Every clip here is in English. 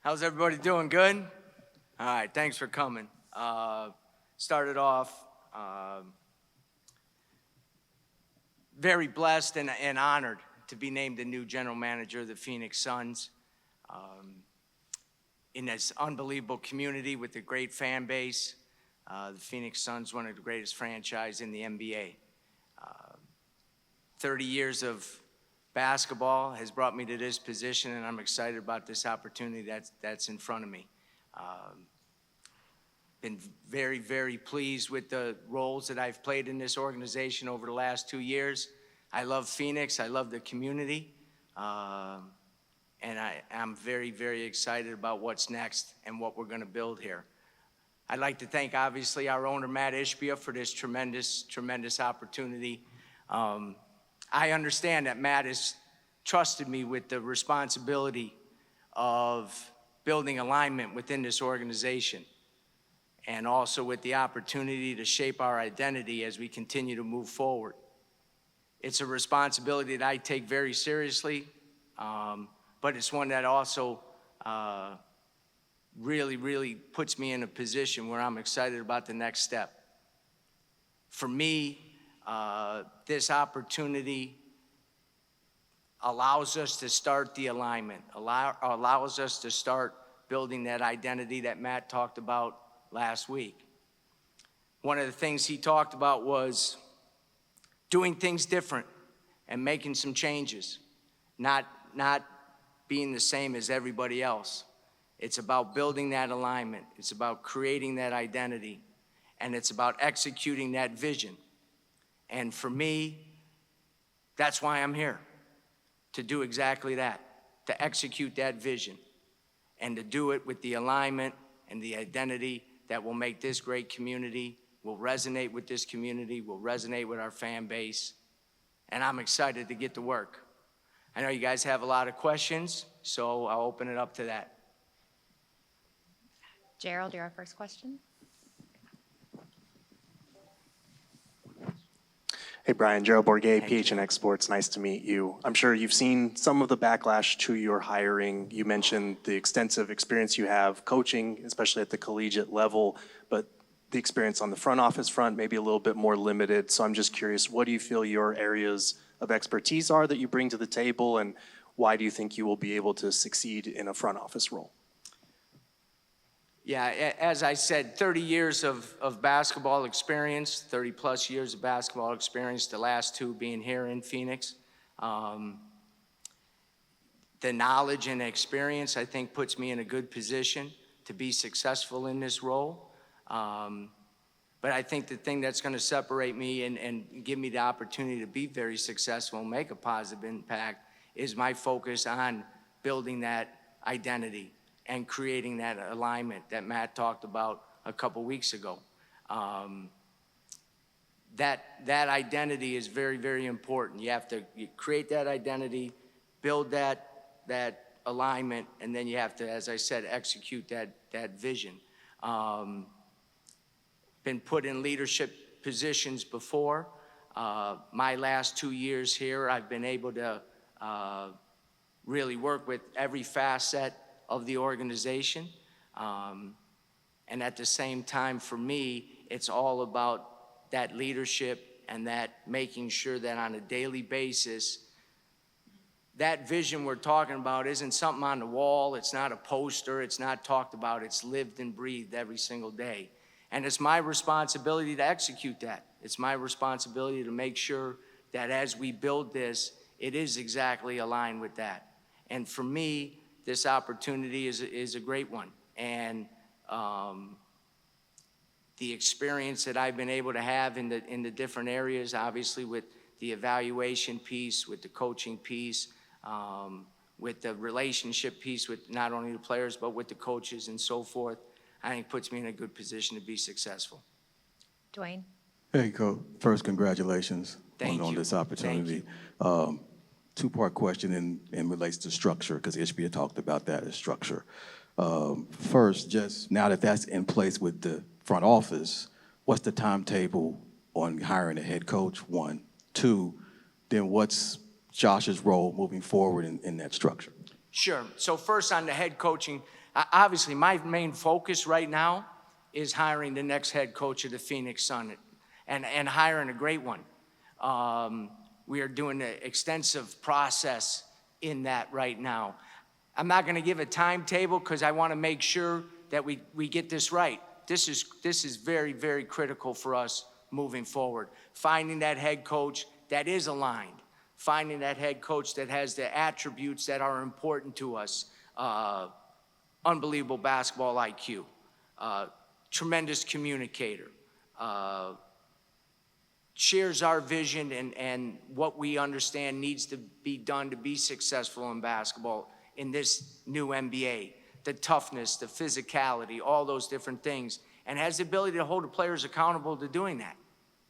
How's everybody doing? Good? All right, thanks for coming. Started off very blessed and honored to be named the new general manager of the Phoenix Suns. In this unbelievable community with a great fan base, the Phoenix Suns, one of the greatest franchise in the NBA. 30 years of basketball has brought me to this position, and I'm excited about this opportunity that's in front of me. Been very, very pleased with the roles that I've played in this organization over the last 2 years. I love Phoenix, I love the community, and I'm very, very excited about what's next and what we're gonna build here. I'd like to thank, obviously, our owner, Mat Ishbia, for this tremendous, tremendous opportunity. I understand that Mat has trusted me with the responsibility of building alignment within this organization, and also with the opportunity to shape our identity as we continue to move forward. It's a responsibility that I take very seriously, but it's one that also really, really puts me in a position where I'm excited about the next step. For me, this opportunity allows us to start the alignment, allows us to start building that identity that Mat talked about last week. One of the things he talked about was doing things different and making some changes, not being the same as everybody else. It's about building that alignment. It's about creating that identity, and it's about executing that vision. And for me, that's why I'm here, to do exactly that, to execute that vision, and to do it with the alignment and the identity that will make this great community, will resonate with this community, will resonate with our fan base, and I'm excited to get to work. I know you guys have a lot of questions, so I'll open it up to that. Gerald, you're our first question. Hey, Brian, Gerald Bourguet, PHNX Sports, nice to meet you. I'm sure you've seen some of the backlash to your hiring. You mentioned the extensive experience you have coaching, especially at the collegiate level, but the experience on the front office front may be a little bit more limited. So I'm just curious, what do you feel your areas of expertise are that you bring to the table, and why do you think you will be able to succeed in a front office role? Yeah, as I said, 30 years of basketball experience, 30 plus years of basketball experience, the last 2 being here in Phoenix. The knowledge and experience, I think, puts me in a good position to be successful in this role. But I think the thing that's gonna separate me and give me the opportunity to be very successful and make a positive impact is my focus on building that identity and creating that alignment that Mat talked about a couple weeks ago. That identity is very, very important. You have to create that identity, build that alignment, and then you have to, as I said, execute that vision. Been put in leadership positions before. My last 2 years here, I've been able to really work with every facet of the organization. And at the same time, for me, it's all about that leadership and that making sure that on a daily basis, that vision we're talking about isn't something on the wall, it's not a poster, it's not talked about, it's lived and breathed every single day. And it's my responsibility to execute that. It's my responsibility to make sure that as we build this, it is exactly aligned with that. And for me, this opportunity is a great one. And the experience that I've been able to have in the different areas, obviously with the evaluation piece, with the coaching piece, with the relationship piece with not only the players, but with the coaches and so forth, I think puts me in a good position to be successful. Dwayne. Hey, Coach. First, congratulations on this opportunity. Two-part question in relates to structure, because Ishbia talked about that as structure. First, just now that that's in place with the front office, what's the timetable on hiring a head coach, 1? 2, then what's Josh's role moving forward in that structure? Sure. So first on the head coaching, Obviously, my main focus right now is hiring the next head coach of the Phoenix Sun and hiring a great one. We are doing an extensive process in that right now. I'm not going to give a timetable because I want to make sure that we get this right. This is very, very critical for us moving forward. Finding that head coach that is aligned, finding that head coach that has the attributes that are important to us. Unbelievable basketball IQ, tremendous communicator, shares our vision and what we understand needs to be done to be successful in basketball in this new NBA. The toughness, the physicality, all those different things, and has the ability to hold the players accountable to doing that.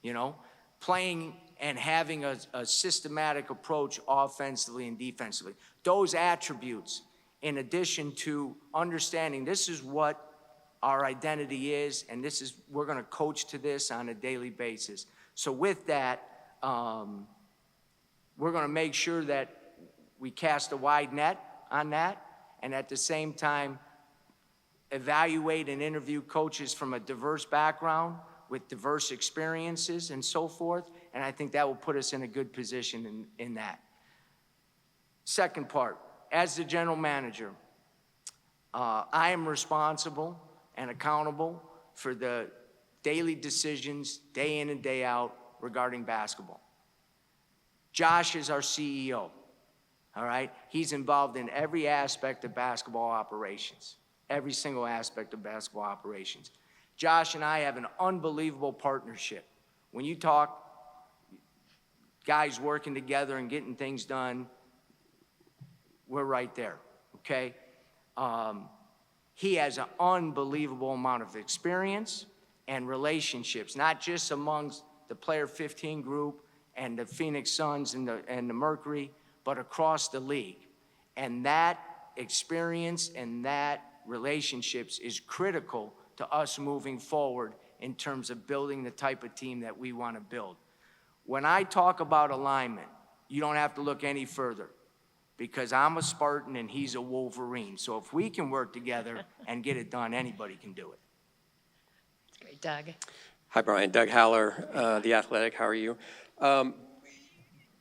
You know, playing and having a systematic approach offensively and defensively. Those attributes, in addition to understanding this is what our identity is, and this is, we're gonna coach to this on a daily basis. So with that, we're gonna make sure that we cast a wide net on that, and at the same time, evaluate and interview coaches from a diverse background with diverse experiences and so forth, and I think that will put us in a good position in that. Second part, as the general manager, I am responsible and accountable for the daily decisions, day in and day out, regarding basketball. Josh is our CEO, all right? He's involved in every aspect of basketball operations, every single aspect of basketball operations. Josh and I have an unbelievable partnership. When you talk guys working together and getting things done, we're right there, okay? He has an unbelievable amount of experience and relationships, not just amongst the Player 15 group and the Phoenix Suns and the Mercury, but across the league. And that experience and that relationships is critical to us moving forward in terms of building the type of team that we want to build. When I talk about alignment, you don't have to look any further, because I'm a Spartan and he's a Wolverine. So if we can work together and get it done, anybody can do it. That's great. Doug? Hi, Brian. Doug Haller, The Athletic. How are you?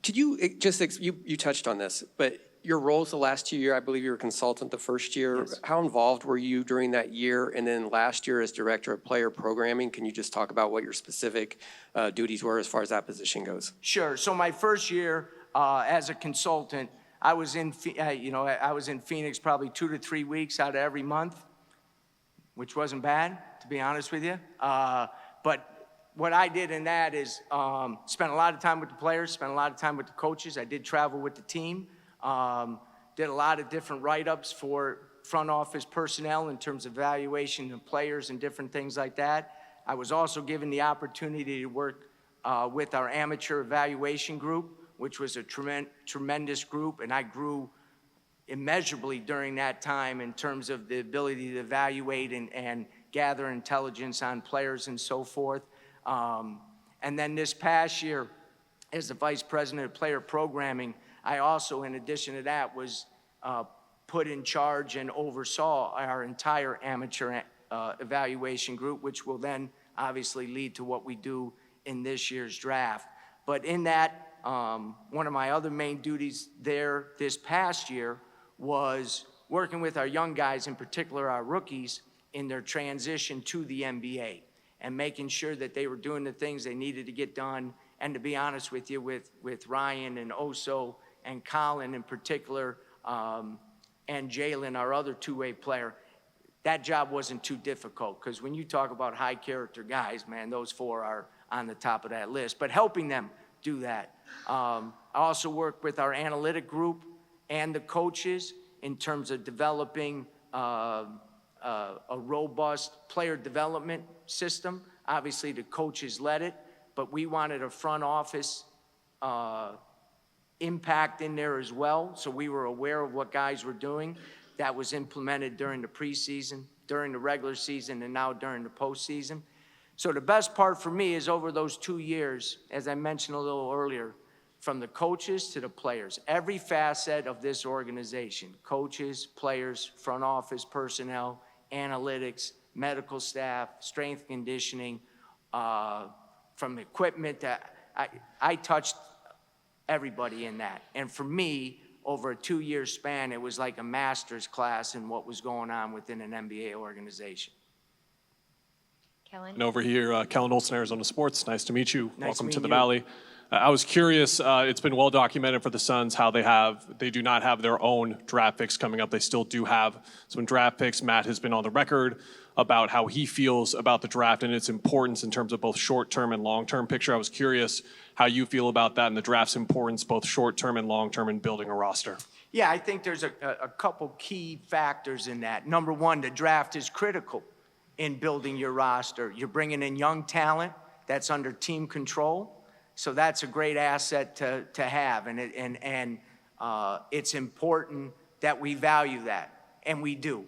Could you you touched on this, but your roles the last 2 years, I believe you were a consultant the first year. Yes. How involved were you during that year? And then last year as director of player programming, can you just talk about what your specific duties were as far as that position goes? Sure. So my first year as a consultant, I was in Phoenix probably 2 to 3 weeks out of every month, which wasn't bad, to be honest with you. But what I did in that is spent a lot of time with the players, spent a lot of time with the coaches. I did travel with the team. Did a lot of different write-ups for front office personnel in terms of evaluation of players and different things like that. I was also given the opportunity to work with our amateur evaluation group, which was a tremendous group, and I grew immeasurably during that time in terms of the ability to evaluate and gather intelligence on players and so forth. And then this past year, as the vice president of player programming, I also, in addition to that, was put in charge and oversaw our entire amateur evaluation group, which will then obviously lead to what we do in this year's draft. But in that, one of my other main duties there this past year was working with our young guys, in particular our rookies, in their transition to the NBA and making sure that they were doing the things they needed to get done. And to be honest with you, with Ryan and Oso and Colin in particular, and Jalen, our other two-way player, that job wasn't too difficult, because when you talk about high character guys, man, those four are on the top of that list. But helping them do that. I also work with our analytic group and the coaches in terms of developing a robust player development system. Obviously, the coaches led it, but we wanted a front office impact in there as well, so we were aware of what guys were doing. That was implemented during the preseason, during the regular season, and now during the postseason. So the best part for me is over those 2 years, as I mentioned a little earlier, from the coaches to the players. Every facet of this organization, coaches, players, front office personnel, analytics, medical staff, strength conditioning, from equipment to, I touched everybody in that. And for me, over a 2-year span, it was like a master's class in what was going on within an NBA organization. Kellen? And over here, Kellen Olson, Arizona Sports. Nice to meet you. Nice Welcome to meeting the you. Valley. I was curious, it's been well documented for the Suns how they do not have their own draft picks coming up. They still do have some draft picks. Mat has been on the record about how he feels about the draft and its importance in terms of both short-term and long-term picture. I was curious how you feel about that and the draft's importance, both short-term and long-term, in building a roster. Yeah, I think there's a couple key factors in that. Number one, the draft is critical in building your roster. You're bringing in young talent that's under team control, so that's a great asset to have, and it's important that we value that, and we do.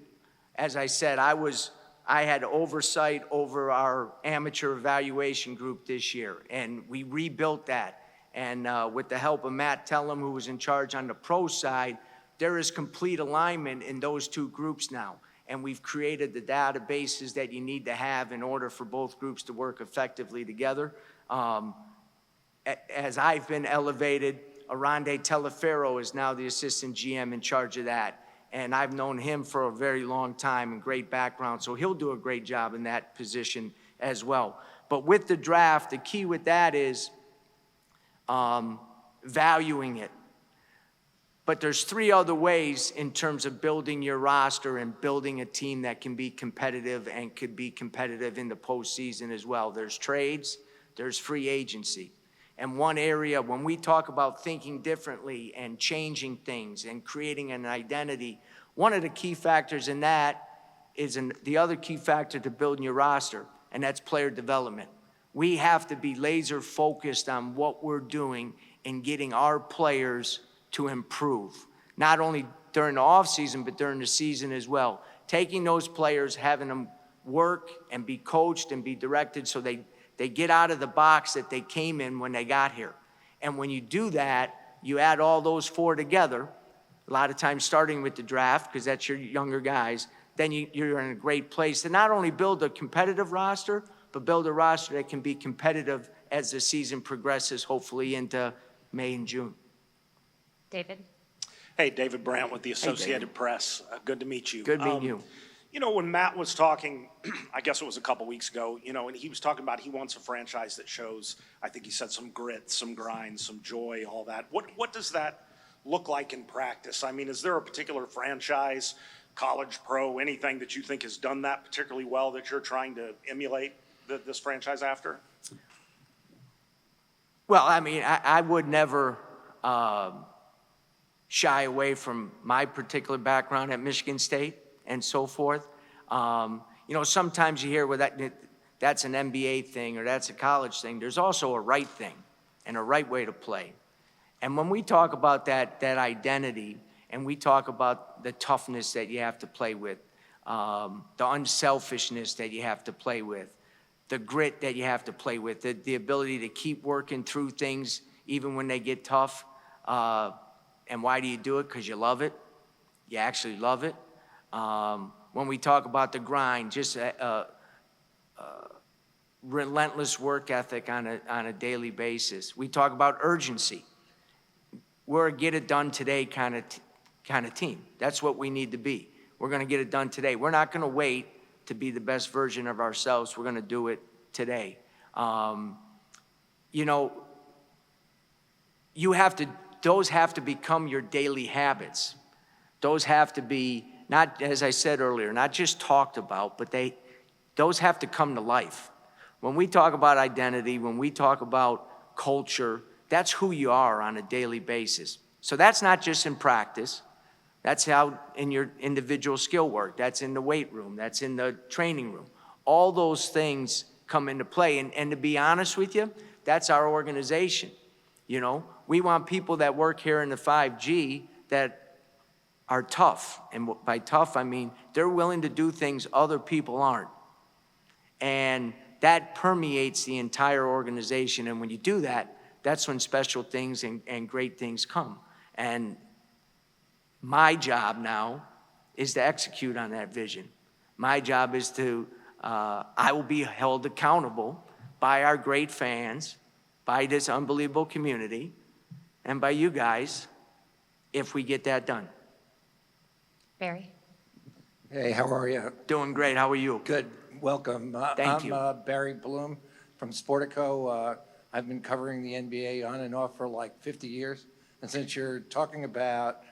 As I said, I had oversight over our amateur evaluation group this year, and we rebuilt that. And with the help of Mat Tellem, who was in charge on the pro side, there is complete alignment in those two groups now. And we've created the databases that you need to have in order for both groups to work effectively together. As I've been elevated, Arande Telefero is now the assistant GM in charge of that. And I've known him for a very long time and great background, so he'll do a great job in that position as well. But with the draft, the key with that is valuing it. But there's 3 other ways in terms of building your roster and building a team that can be competitive and could be competitive in the postseason as well. There's trades, there's free agency. And one area, when we talk about thinking differently and changing things and creating an identity, one of the key factors in that is the other key factor to building your roster, and that's player development. We have to be laser focused on what we're doing in getting our players to improve, not only during the offseason, but during the season as well. Taking those players, having them work and be coached and be directed so they get out of the box that they came in when they got here. And when you do that, you add all those 4 together, a lot of times starting with the draft, because that's your younger guys, then you're in a great place to not only build a competitive roster, but build a roster that can be competitive as the season progresses, hopefully into May and June. David? Hey, David Brandt with the David. Associated Press. Good to meet you. Good meeting you. You know, when Mat was talking, I guess it was a couple weeks ago, and he was talking about he wants a franchise that shows, I think he said, some grit, some grind, some joy, all that. What does that look like in practice? I mean, is there a particular franchise, college, pro, anything that you think has done that particularly well that you're trying to emulate this franchise after? Well, I mean, I would never shy away from my particular background at Michigan State and so forth. Sometimes you hear, well, that's an NBA thing or that's a college thing. There's also a right thing and a right way to play. And when we talk about that identity and we talk about the toughness that you have to play with, the unselfishness that you have to play with, the grit that you have to play with, the ability to keep working through things even when they get tough. And why do you do it? Because you love it. You actually love it. When we talk about the grind, just a relentless work ethic on a daily basis. We talk about urgency. We're a get it done today kind of team. That's what we need to be. We're going to get it done today. We're not going to wait to be the best version of ourselves. We're going to do it today. Those have to become your daily habits. Those have to be, not, as I said earlier, not just talked about, but those have to come to life. When we talk about identity, when we talk about culture, that's who you are on a daily basis. So that's not just in practice. That's how in your individual skill work. That's in the weight room. That's in the training room. All those things come into play. And to be honest with you, that's our organization. We want people that work here in the 5G that are tough. And by tough, I mean they're willing to do things other people aren't. And that permeates the entire organization. And when you do that, that's when special things and great things come. And my job now is to execute on that vision. My job is to, I will be held accountable by our great fans, by this unbelievable community, and by you guys if we get that done. Barry? Hey, how are you? Doing great. How are you? Good. Welcome. Thank you. I'm Barry Bloom from Sportico. I've been covering the NBA on and off for like 50 years. And since you're talking about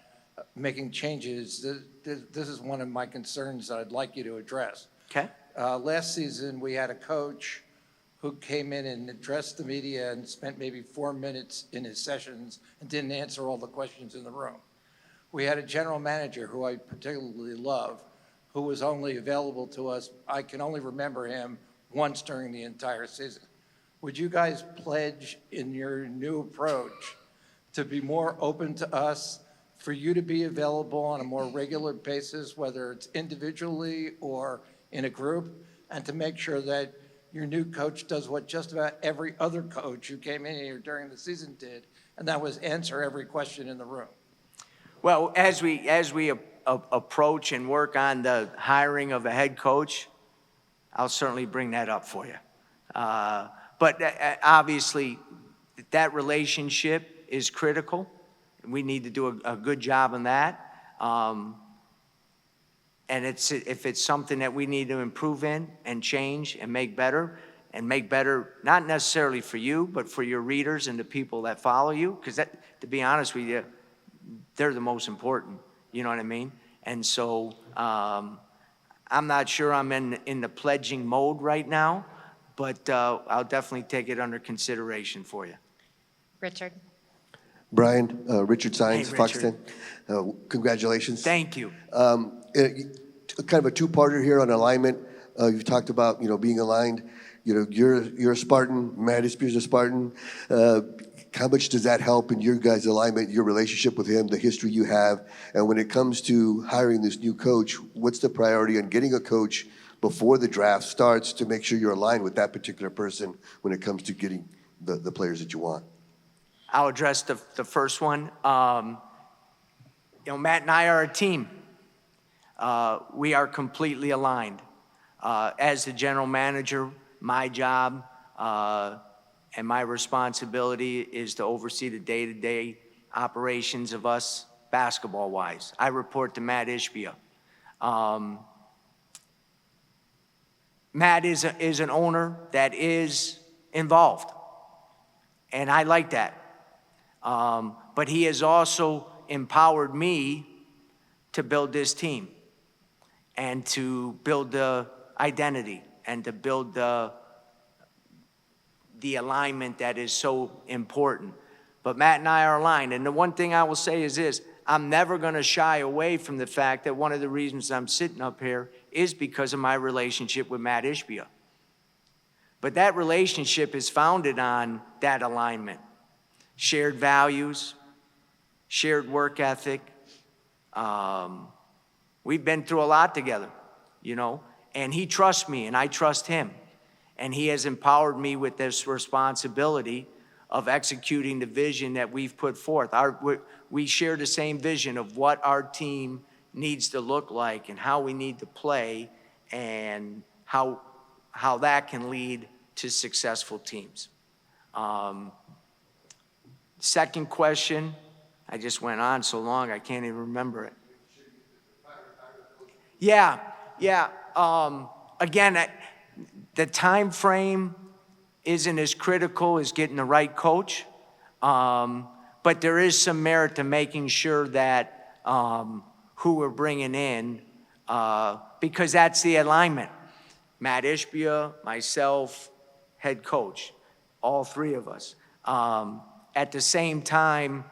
making changes, this is one of my concerns that I'd like you to address. Okay. Last season, we had a coach who came in and addressed the media and spent maybe 4 minutes in his sessions and didn't answer all the questions in the room. We had a general manager who I particularly love, who was only available to us, I can only remember him once during the entire season. Would you guys pledge in your new approach to be more open to us, for you to be available on a more regular basis, whether it's individually or in a group, and to make sure that your new coach does what just about every other coach who came in here during the season did, and that was answer every question in the room? Well, as we approach and work on the hiring of a head coach, I'll certainly bring that up for you. But obviously, that relationship is critical. We need to do a good job on that. And if it's something that we need to improve in and change and make better, not necessarily for you, but for your readers and the people that follow you, because to be honest with you, they're the most important, you know what I mean? And so I'm not sure I'm in the pledging mode right now, but I'll definitely take it under consideration for you. Richard? Brian, Richard Sines, Hey, Fox Richard. 10. Congratulations. Thank you. Kind of a two-parter here on alignment. You've talked about, being aligned. You're a Spartan. Mat Ishbia is a Spartan. How much does that help in your guys' alignment, your relationship with him, the history you have? And when it comes to hiring this new coach, what's the priority on getting a coach before the draft starts to make sure you're aligned with that particular person when it comes to getting the players that you want? I'll address the first one. Matt and I are a team. We are completely aligned. As the general manager, my job and my responsibility is to oversee the day-to-day operations of us basketball-wise. I report to Mat Ishbia. Matt is an owner that is involved, and I like that. But he has also empowered me to build this team and to build the identity and to build the alignment that is so important. But Matt and I are aligned. And the one thing I will say is this: I'm never going to shy away from the fact that one of the reasons I'm sitting up here is because of my relationship with Mat Ishbia. But that relationship is founded on that alignment. Shared values, shared work ethic. We've been through a lot together, and he trusts me and I trust him. And he has empowered me with this responsibility of executing the vision that we've put forth. We share the same vision of what our team needs to look like and how we need to play and how that can lead to successful teams. Second question, I just went on so long I can't even remember it. Yeah. Again, the time frame isn't as critical as getting the right coach, but there is some merit to making sure that who we're bringing in, because that's the alignment. Mat Ishbia, myself, head coach, all three of us. At the same time,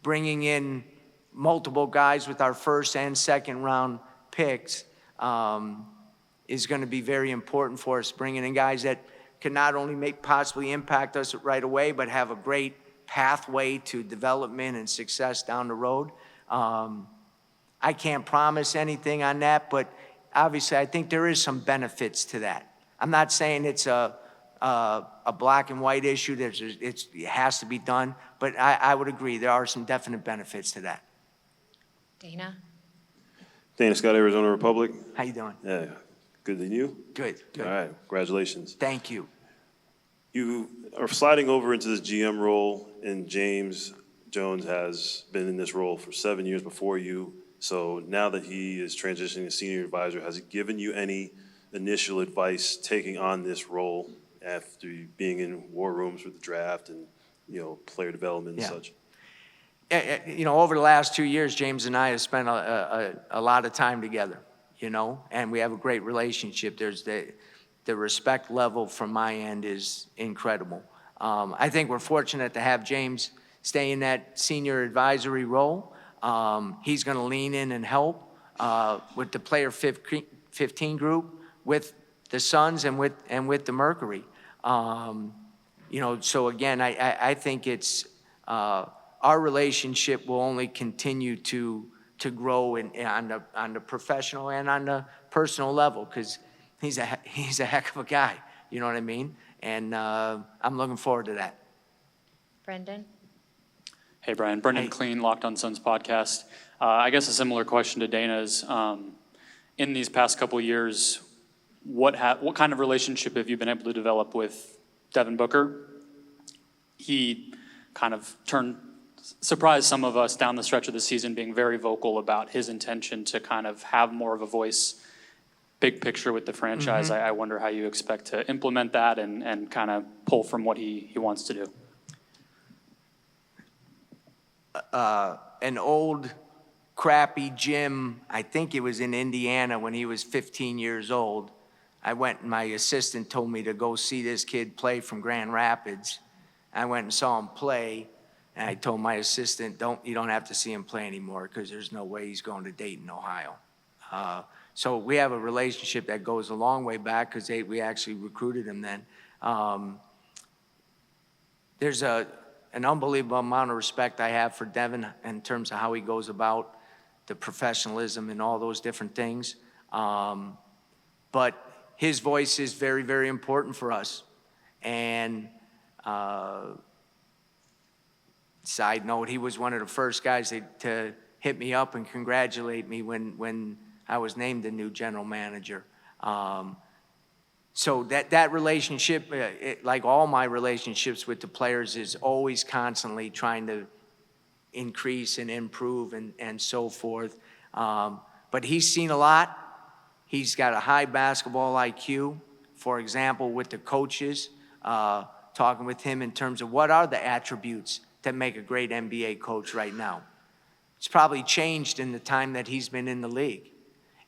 bringing in multiple guys with our first and second round picks is going to be very important for us, bringing in guys that can not only possibly impact us right away, but have a great pathway to development and success down the road. I can't promise anything on that, but obviously I think there is some benefits to that. I'm not saying it's a a black and white issue. It has to be done. But I would agree, there are some definite benefits to that. Dana? Dana Scott, Arizona Republic. How you doing? Yeah, good to you. Good, good. All right, congratulations. Thank you. You are sliding over into this GM role, and James Jones has been in this role for 7 years before you. So now that he is transitioning to senior advisor, has he given you any initial advice taking on this role after being in war rooms with the draft and, player development and such? Over the last 2 years, James and I have spent a lot of time together, and we have a great relationship. There's the respect level from my end is incredible. I think we're fortunate to have James stay in that senior advisory role. He's going to lean in and help with the player 15 group, with the Suns and with the Mercury. So again, I think it's our relationship will only continue to grow on the professional and on the personal level, because he's a heck of a guy. You know what I mean? And I'm looking forward to that. Brendan? Hey, Brian. Brendan Hey. Clean, Locked on Suns podcast. I guess a similar question to Dana's. In these past couple of years, what kind of relationship have you been able to develop with Devin Booker? He kind of surprised some of us down the stretch of the season, being very vocal about his intention to kind of have more of a voice, big picture with the franchise. I wonder how you expect to implement that and kind of pull from what he wants to do. An old crappy gym, I think it was in Indiana when he was 15 years old. I went and my assistant told me to go see this kid play from Grand Rapids. I went and saw him play, and I told my assistant, you don't have to see him play anymore, because there's no way he's going to Dayton, Ohio. So we have a relationship that goes a long way back, because we actually recruited him then. There's an unbelievable amount of respect I have for Devin in terms of how he goes about the professionalism and all those different things. But his voice is very, very important for us. And side note, he was one of the first guys to hit me up and congratulate me when I was named the new general manager. So that relationship, like all my relationships with the players, is always constantly trying to increase and improve and so forth. But he's seen a lot. He's got a high basketball IQ. For example, with the coaches, talking with him in terms of what are the attributes that make a great NBA coach right now. It's probably changed in the time that he's been in the league.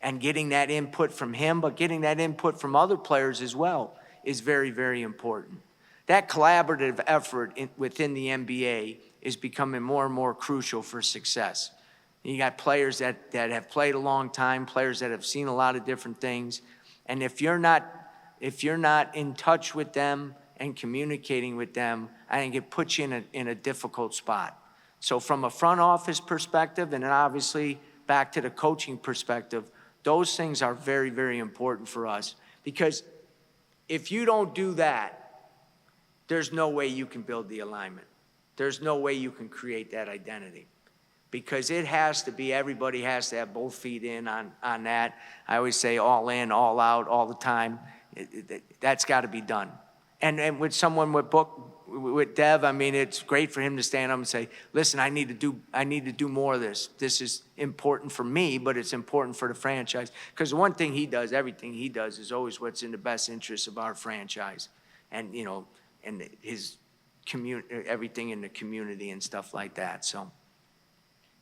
And getting that input from him, but getting that input from other players as well, is very, very important. That collaborative effort within the NBA is becoming more and more crucial for success. You got players that have played a long time, players that have seen a lot of different things. And if you're not in touch with them and communicating with them, I think it puts you in a difficult spot. So from a front office perspective, and then obviously back to the coaching perspective, those things are very, very important for us. Because if you don't do that, there's no way you can build the alignment. There's no way you can create that identity. Because it has to be, everybody has to have both feet in on that. I always say all in, all out, all the time. That's got to be done. And with someone with Dev, I mean, it's great for him to stand up and say, listen, I need to do more of this. This is important for me, but it's important for the franchise. Because the one thing he does, everything he does, is always what's in the best interest of our franchise. And, and his everything in the community and stuff like that, so.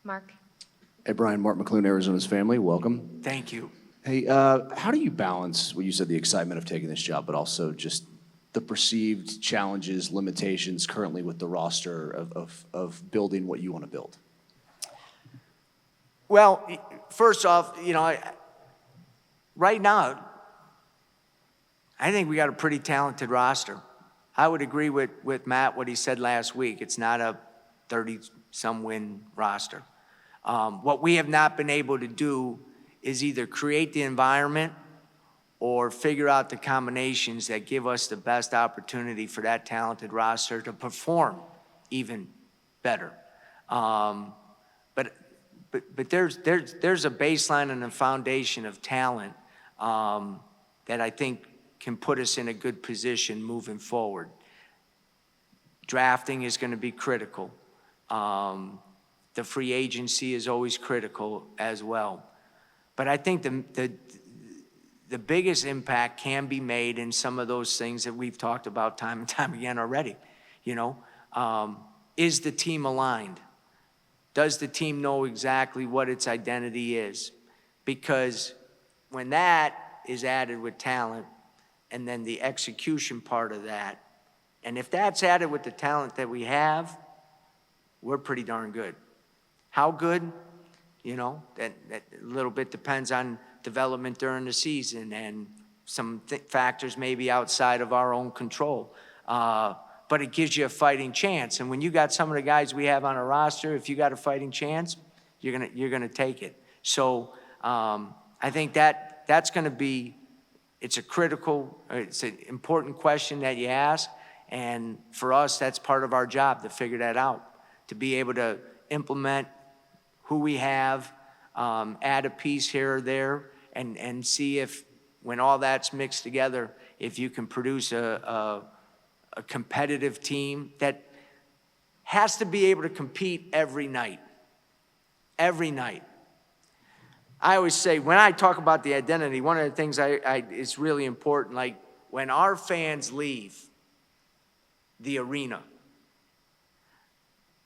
Mark? Hey, Brian, Mark McClune, Arizona's family, welcome. Thank you. Hey, how do you balance what you said, the excitement of taking this job, but also just the perceived challenges, limitations currently with the roster of building what you want to build? Well, first off, right now, I think we got a pretty talented roster. I would agree with Matt, what he said last week. It's not a 30-some win roster. What we have not been able to do is either create the environment or figure out the combinations that give us the best opportunity for that talented roster to perform even better. But there's a baseline and a foundation of talent that I think can put us in a good position moving forward. Drafting is going to be critical. The free agency is always critical as well. But I think the biggest impact can be made in some of those things that we've talked about time and time again already. You know, is the team aligned? Does the team know exactly what its identity is? Because when that is added with talent, and then the execution part of that, and if that's added with the talent that we have, we're pretty darn good. How good? You know, that a little bit depends on development during the season and some factors maybe outside of our own control. But it gives you a fighting chance. And when you got some of the guys we have on our roster, if you got a fighting chance, you're gonna take it. So I think that's gonna be, it's an important question that you ask. And for us, that's part of our job to figure that out, to be able to implement who we have, add a piece here or there, and see if, when all that's mixed together, if you can produce a competitive team that has to be able to compete every night. Every night. I always say, when I talk about the identity, one of the things is really important, like when our fans leave the arena,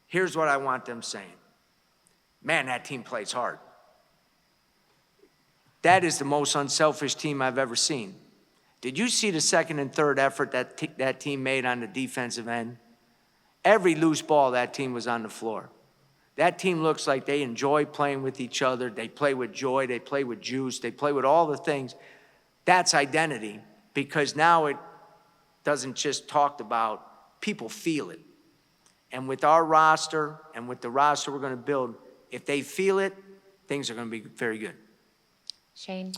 here's what I want them saying. Man, that team plays hard. That is the most unselfish team I've ever seen. Did you see the second and third effort that team made on the defensive end? Every loose ball, that team was on the floor. That team looks like they enjoy playing with each other. They play with joy. They play with juice. They play with all the things. That's identity, because now it doesn't just talk about, people feel it. And with our roster and with the roster we're going to build, if they feel it, things are going to be very good. Shane?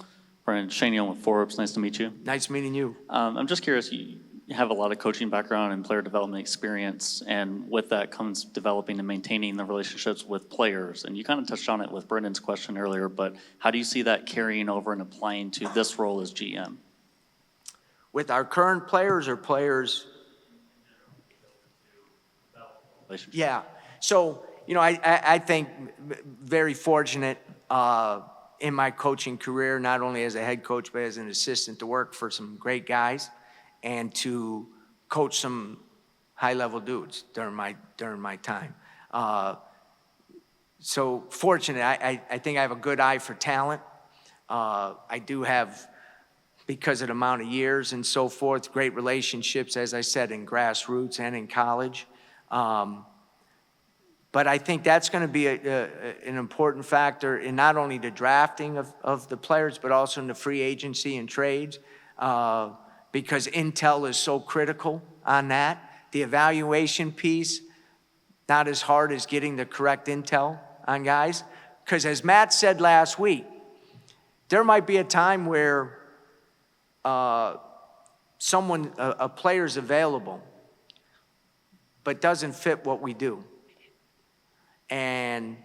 Brian, Shane Young with Forbes, nice to meet you. Nice meeting you. I'm just curious, you have a lot of coaching background and player development experience, and with that comes developing and maintaining the relationships with players. And you kind of touched on it with Brendan's question earlier, but how do you see that carrying over and applying to this role as GM? With our current players or players? Yeah. So, you know, I think very fortunate in my coaching career, not only as a head coach, but as an assistant, to work for some great guys and to coach some high-level dudes during my time. So fortunate, I think I have a good eye for talent. I do have, because of the amount of years and so forth, great relationships, as I said, in grassroots and in college. But I think that's going to be an important factor in not only the drafting of the players, but also in the free agency and trades, because intel is so critical on that. The evaluation piece, not as hard as getting the correct intel on guys. Because as Matt said last week, there might be a time where a player's available, but doesn't fit what we do. And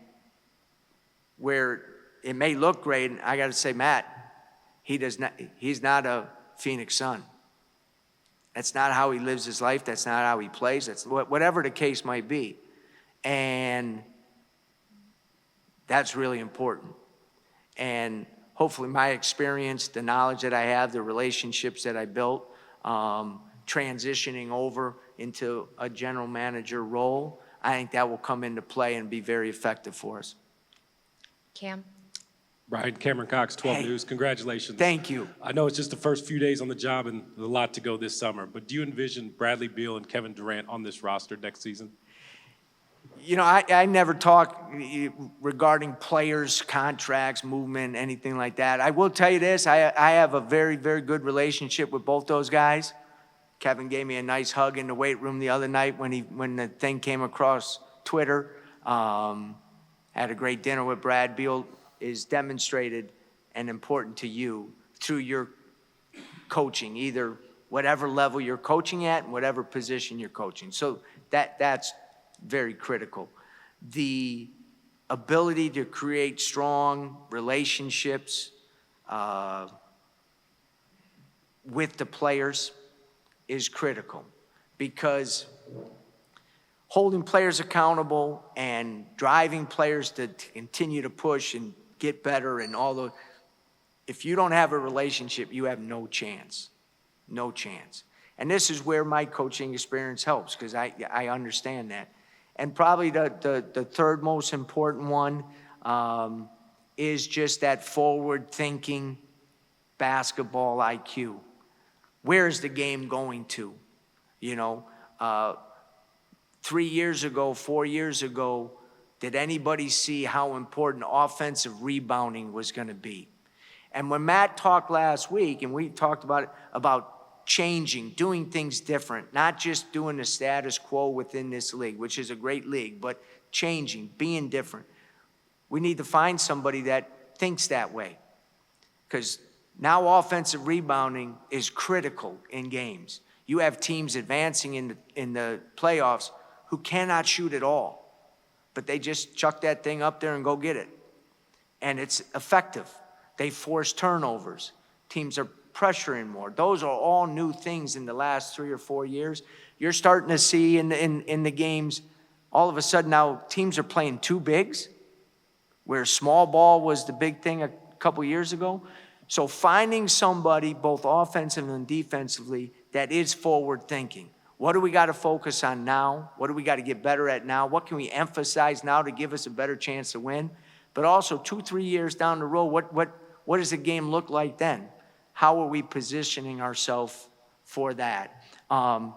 where it may look great, and I got to say, Matt, he's not a Phoenix Sun. That's not how he lives his life. That's not how he plays. That's whatever the case might be. And that's really important. And hopefully my experience, the knowledge that I have, the relationships that I built, transitioning over into a general manager role, I think that will come into play and be very effective for us. Cam? Brian, Cameron Cox, 12 Hey. News. Congratulations. Thank you. I know it's just the first few days on the job and there's a lot to go this summer, but do you envision Bradley Beal and Kevin Durant on this roster next season? You know, I never talk regarding players, contracts, movement, anything like that. I will tell you this, I have a very, very good relationship with both those guys. Kevin gave me a nice hug in the weight room the other night when the thing came across Twitter. Had a great dinner with Brad. Beal is demonstrated and important to you through your coaching, either whatever level you're coaching at and whatever position you're coaching. So that's very critical. The ability to create strong relationships with the players is critical, because holding players accountable and driving players to continue to push and get better and all those, if you don't have a relationship, you have no chance. No chance. And this is where my coaching experience helps, because I understand that. And probably the third most important one is just that forward-thinking basketball IQ. Where is the game going to? 3 years ago, 4 years ago, did anybody see how important offensive rebounding was going to be? And when Mat talked last week, and we talked about it, about changing, doing things different, not just doing the status quo within this league, which is a great league, but changing, being different. We need to find somebody that thinks that way, because now offensive rebounding is critical in games. You have teams advancing in the playoffs who cannot shoot at all, but they just chuck that thing up there and go get it. And it's effective. They force turnovers. Teams are pressuring more. Those are all new things in the last 3 or 4 years. You're starting to see in the games, all of a sudden now teams are playing two bigs, where small ball was the big thing a couple years ago. So finding somebody, both offensively and defensively, that is forward thinking. What do we got to focus on now? What do we got to get better at now? What can we emphasize now to give us a better chance to win? But also 2-3 years down the road, what does the game look like then? How are we positioning ourselves for that? When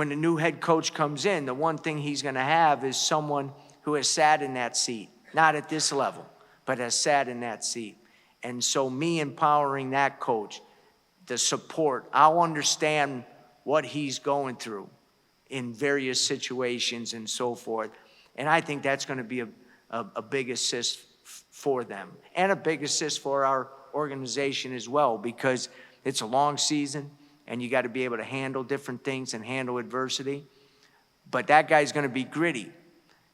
the new head coach comes in, the one thing he's going to have is someone who has sat in that seat, not at this level, but has sat in that seat. And so me empowering that coach, the support, I'll understand what he's going through in various situations and so forth. And I think that's going to be a big assist for them, and a big assist for our organization as well, because it's a long season and you got to be able to handle different things and handle adversity. But that guy's going to be gritty.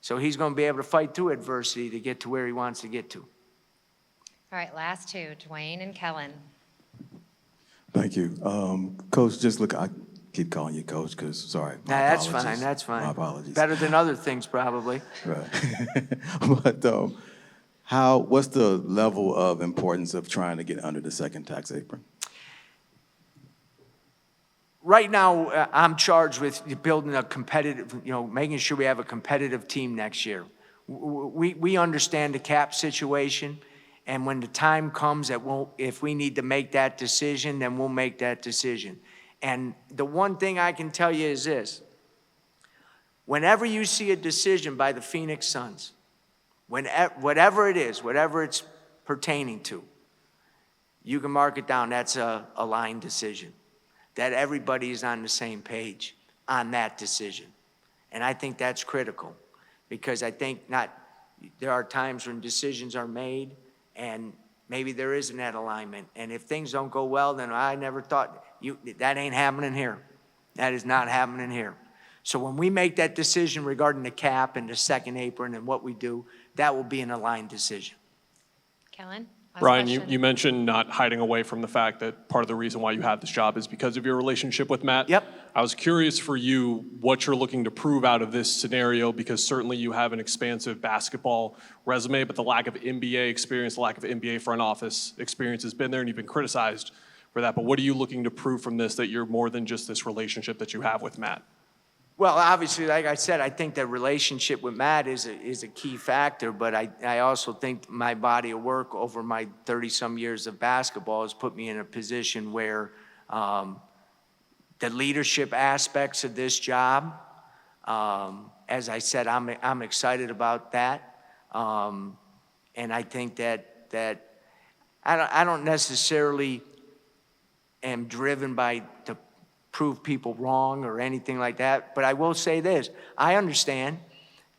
So he's going to be able to fight through adversity to get to where he wants to get to. All right, last two, Dwayne and Kellen. Thank you. Coach, just look, I keep calling you Coach because, sorry. Nah, that's fine, that's fine. My apologies. Better than other things, probably. Right. But what's the level of importance of trying to get under the second tax apron? Right now, I'm charged with building a competitive, making sure we have a competitive team next year. We understand the cap situation, and when the time comes that if we need to make that decision, then we'll make that decision. And the one thing I can tell you is this: whenever you see a decision by the Phoenix Suns, whatever it is, whatever it's pertaining to, you can mark it down. That's a line decision. That everybody is on the same page on that decision. And I think that's critical, because I think there are times when decisions are made and maybe there isn't that alignment. And if things don't go well, then I never thought, that ain't happening here. That is not happening here. So when we make that decision regarding the cap and the second apron and what we do, that will be an aligned decision. Kellen? Brian, you mentioned not hiding away from the fact that part of the reason why you have this job is because of your relationship with Mat. Yep. I was curious for you what you're looking to prove out of this scenario, because certainly you have an expansive basketball resume, but the lack of NBA experience, the lack of NBA front office experience has been there, and you've been criticized for that. But what are you looking to prove from this, that you're more than just this relationship that you have with Mat? Well, obviously, like I said, I think that relationship with Mat is a key factor, but I also think my body of work over my 30-some years of basketball has put me in a position where the leadership aspects of this job, as I said, I'm excited about that. And I think that I don't necessarily am driven by the prove people wrong or anything like that. But I will say this: I understand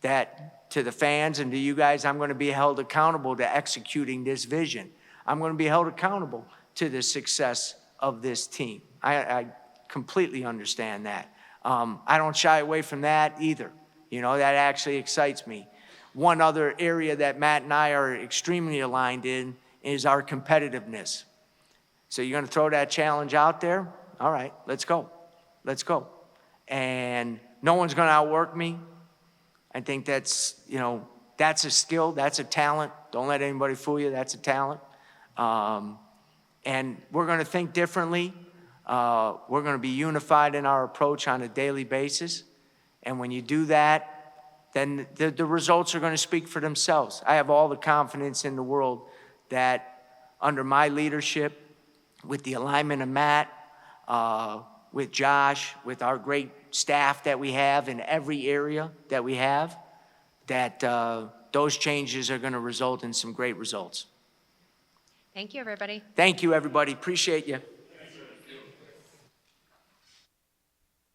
that to the fans and to you guys, I'm going to be held accountable to executing this vision. I'm going to be held accountable to the success of this team. I completely understand that. I don't shy away from that either. You know, that actually excites me. One other area that Matt and I are extremely aligned in is our competitiveness. So you're going to throw that challenge out there? All right, let's go. Let's go. And no one's going to outwork me. I think that's, you know, that's a skill, that's a talent. Don't let anybody fool you, that's a talent. And we're going to think differently. We're going to be unified in our approach on a daily basis. And when you do that, then the results are going to speak for themselves. I have all the confidence in the world that under my leadership, with the alignment of Matt, with Josh, with our great staff that we have in every area that we have, that those changes are going to result in some great results. Thank you, everybody. Thank you, everybody. Appreciate you.